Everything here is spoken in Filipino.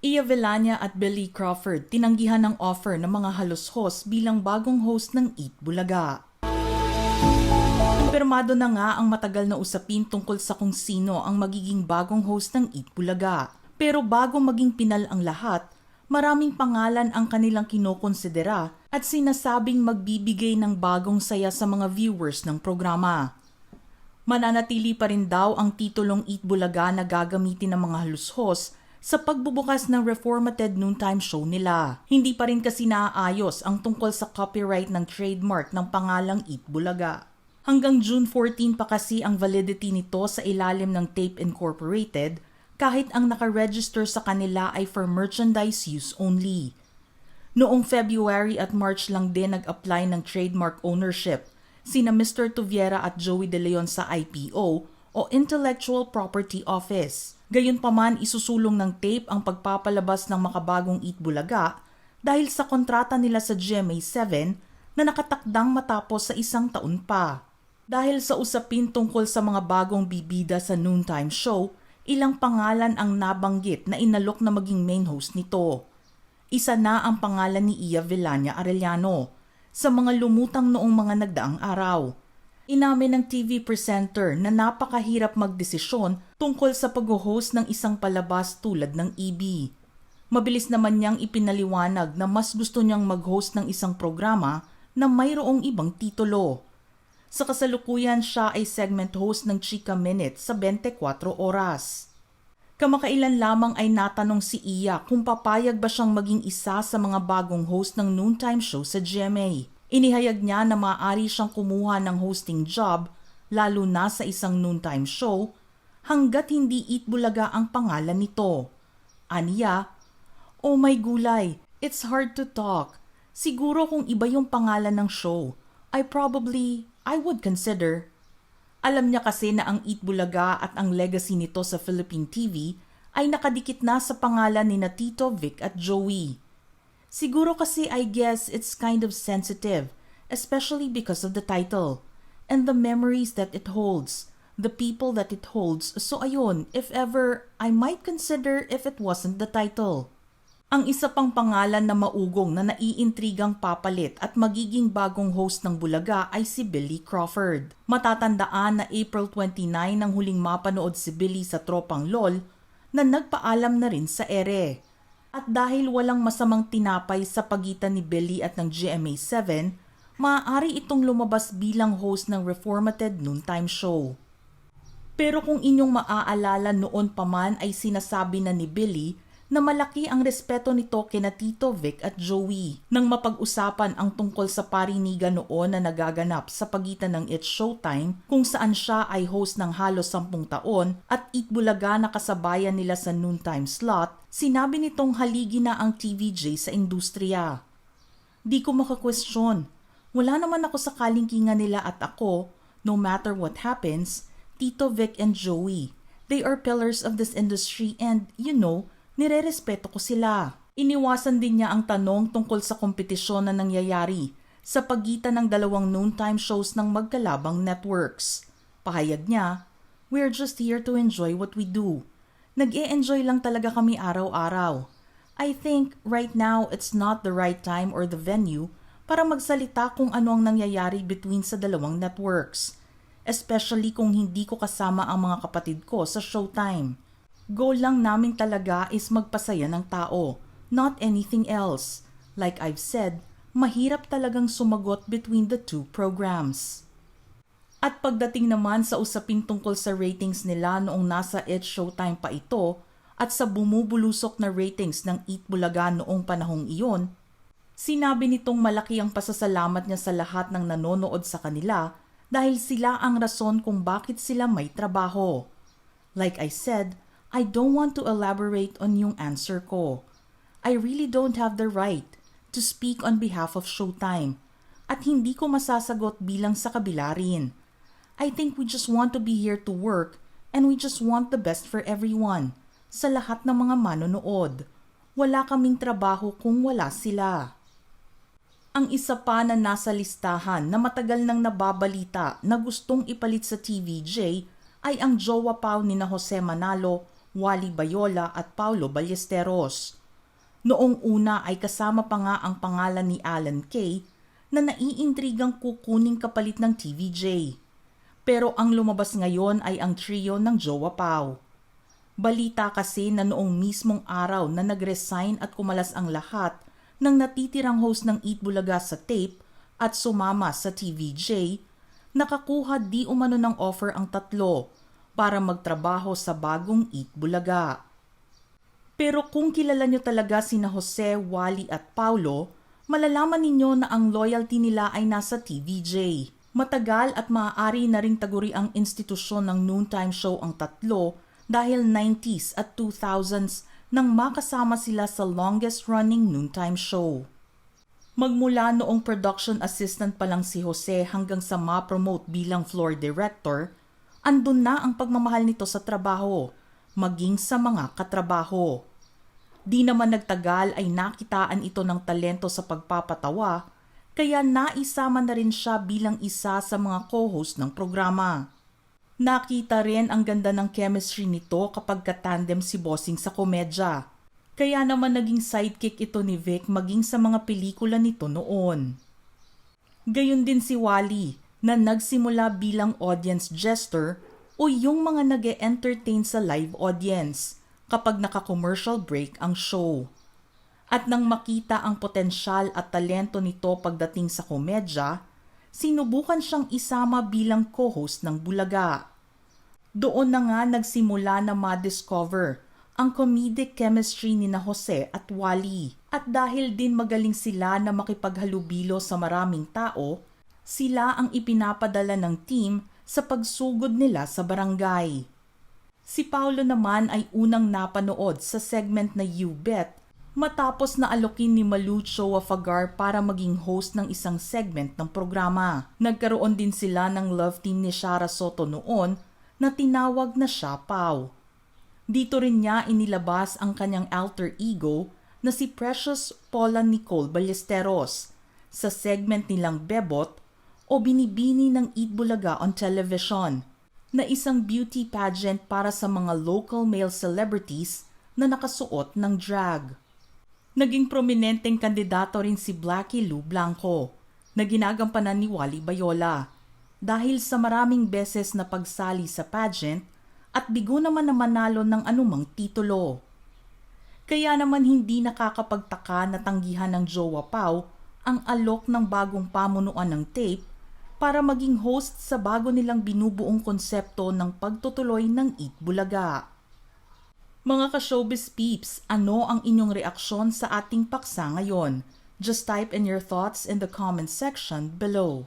Ia Villania at Billy Crawford tinanggihan ng offer ng mga halushos bilang bagong host ng Eat Bulaga. Kumpirmado na nga ang matagal na usapin tungkol sa kung sino ang magiging bagong host ng Eat Bulaga. Pero bago maging pinal ang lahat, maraming pangalan ang kanilang kinokonsidera at sinasabing magbibigay ng bagong saya sa mga viewers ng programa. Mananatili pa rin daw ang titulong Eat Bulaga na gagamitin ng mga halushos sa pagbubukas ng reformatted noontime show nila. Hindi pa rin kasi naaayos ang tungkol sa copyright ng trademark ng pangalang Eat Bulaga. Hanggang June 14 pa kasi ang validity nito sa ilalim ng Tape Incorporated kahit ang nakaregister sa kanila ay for merchandise use only. Noong February at March lang din nag-apply ng trademark ownership sina Mr. Tuviera at Joey De Leon sa IPO o Intellectual Property Office. Gayunpaman isusulong ng tape ang pagpapalabas ng makabagong Eat Bulaga dahil sa kontrata nila sa GMA7 na nakatakdang matapos sa 1 taon pa. Dahil sa usapin tungkol sa mga bagong bibida sa noontime show, ilang pangalan ang nabanggit na inalok na maging main host nito. Isa na ang pangalan ni Ia Villania Arellano sa mga lumutang noong mga nagdaang araw. Inamin ng TV presenter na napakahirap magdesisyon tungkol sa pag-host ng isang palabas tulad ng EB. Mabilis naman niyang ipinaliwanag na mas gusto niyang mag-host ng isang programa na mayroong ibang titulo. Sa kasalukuyan siya ay segment host ng Chika Minute sa 24 oras. Kamakailan lamang ay natanong si Iya kung papayag ba siyang maging isa sa mga bagong host ng noontime show sa GMA. Inihayag niya na maaari siyang kumuha ng hosting job lalo na sa isang noontime show hanggat hindi Eat Bulaga ang pangalan nito. Aniya, "Oh my gulay, it's hard to talk. Siguro kung iba yung pangalan ng show, I would consider." Alam niya kasi na ang Eat Bulaga at ang legacy nito sa Philippine TV ay nakadikit na sa pangalan ni na Tito, Vic at Joey. Siguro kasi I guess it's kind of sensitive, especially because of the title and the memories that it holds, the people that it holds. So ayun, if ever, I might consider if it wasn't the title. Ang isa pang pangalan na maugong na naiintrigang papalit at magiging bagong host ng Bulaga ay si Billy Crawford. Matatandaan na April 29 nang huling mapanood si Billy sa Tropang LOL na nagpaalam na rin sa ere. At dahil walang masamang tinapay sa pagitan ni Billy at ng GMA7, maaari itong lumabas bilang host ng reformatted noontime show. Pero kung inyong maaalala noon pa man ay sinasabi na ni Billy na malaki ang respeto nito kina Tito, Vic at Joey nang mapag-usapan ang tungkol sa parinigan noon na nagaganap sa pagitan ng It's Showtime kung saan siya ay host ng halos 10 taon at Eat Bulaga na kasabayan nila sa noontime slot, sinabi nitong haligi na ang TVJ sa industriya. Di ko makakwestiyon. Wala naman ako sa kalingkingan nila at ako, no matter what happens, Tito, Vic and Joey. They are pillars of this industry and, nirerespeto ko sila. Iniwasan din niya ang tanong tungkol sa kompetisyon na nangyayari sa pagitan ng dalawang noontime shows ng magkalabang networks. Pahayag niya, "We're just here to enjoy what we do. Nag-e-enjoy lang talaga kami araw-araw. I think right now it's not the right time or the venue para magsalita kung ano ang nangyayari between sa dalawang networks. Especially kung hindi ko kasama ang mga kapatid ko sa Showtime. Goal lang namin talaga is magpasaya ng tao, not anything else. Like I've said, mahirap talagang sumagot between the two programs." At pagdating naman sa usapin tungkol sa ratings nila noong nasa It's Showtime pa ito at sa bumubulusok na ratings ng Eat Bulaga noong panahong iyon, sinabi nitong malaki ang pasasalamat niya sa lahat ng nanonood sa kanila dahil sila ang rason kung bakit sila may trabaho. Like I said, I don't want to elaborate on yung answer ko. I really don't have the right to speak on behalf of Showtime at hindi ko masasagot bilang sa kabila rin. I think we just want to be here to work and we just want the best for everyone, sa lahat ng mga manonood. Wala kaming trabaho kung wala sila. Ang isa pa na nasa listahan na matagal nang nababalita na gustong ipalit sa TVJ ay ang jowa pao ni na Jose Manalo Wally Bayola at Paulo Ballesteros. Noong una ay kasama pa nga ang pangalan ni Alan Kay na naiintrigang kukuning kapalit ng TVJ. Pero ang lumabas ngayon ay ang trio ng Jowa Pao. Balita kasi na noong mismong araw na nag-resign at kumalas ang lahat ng natitirang host ng Eat Bulaga sa tape at sumama sa TVJ, nakakuha di umano ng offer ang tatlo para magtrabaho sa bagong Eat Bulaga. Pero kung kilala nyo talaga sina Jose, Wally at Paulo, malalaman ninyo na ang loyalty nila ay nasa TVJ. Matagal at maaari na ring taguri ang institusyon ng noontime show ang tatlo dahil 90s at 2000s nang makasama sila sa longest-running noontime show. Magmula noong production assistant pa lang si Jose hanggang sa ma-promote bilang floor director, andun na ang pagmamahal nito sa trabaho, maging sa mga katrabaho. Di naman nagtagal ay nakitaan ito ng talento sa pagpapatawa, kaya naisama na rin siya bilang isa sa mga co-host ng programa. Nakita rin ang ganda ng chemistry nito kapag katandem si Bossing sa komedya. Kaya naman naging sidekick ito ni Vic maging sa mga pelikula nito noon. Gayon din si Wally na nagsimula bilang audience jester o yung mga nag-e-entertain sa live audience kapag naka-commercial break ang show. At nang makita ang potensyal at talento nito pagdating sa komedya, sinubukan siyang isama bilang co-host ng Bulaga. Doon na nga nagsimula na ma-discover ang comedic chemistry ni na Jose at Wally. At dahil din magaling sila na makipaghalubilo sa maraming tao, sila ang ipinapadala ng team sa pagsugod nila sa barangay. Si Paulo naman ay unang napanood sa segment na You Bet matapos na alokin ni Malu Choafagar para maging host ng isang segment ng programa. Nagkaroon din sila ng love team ni Shara Soto noon na tinawag na siya Pau. Dito rin niya inilabas ang kanyang alter ego na si Precious Paula Nicole Ballesteros sa segment nilang Bebot o Binibini ng Eat Bulaga on Television, na isang beauty pageant para sa mga local male celebrities na nakasuot ng drag. Naging prominenteng kandidato rin si Blackie Lou Blanco na ginagampanan ni Wally Bayola dahil sa maraming beses na pagsali sa pageant at bigo naman na manalo ng anumang titulo. Kaya naman hindi nakakapagtaka na tanggihan ng Jowa Pao ang alok ng bagong pamunuan ng tape para maging host sa bago nilang binubuong konsepto ng pagtutuloy ng Eat Bulaga. Mga ka-showbiz peeps, ano ang inyong reaksyon sa ating paksa ngayon? Just type in your thoughts in the comment section below.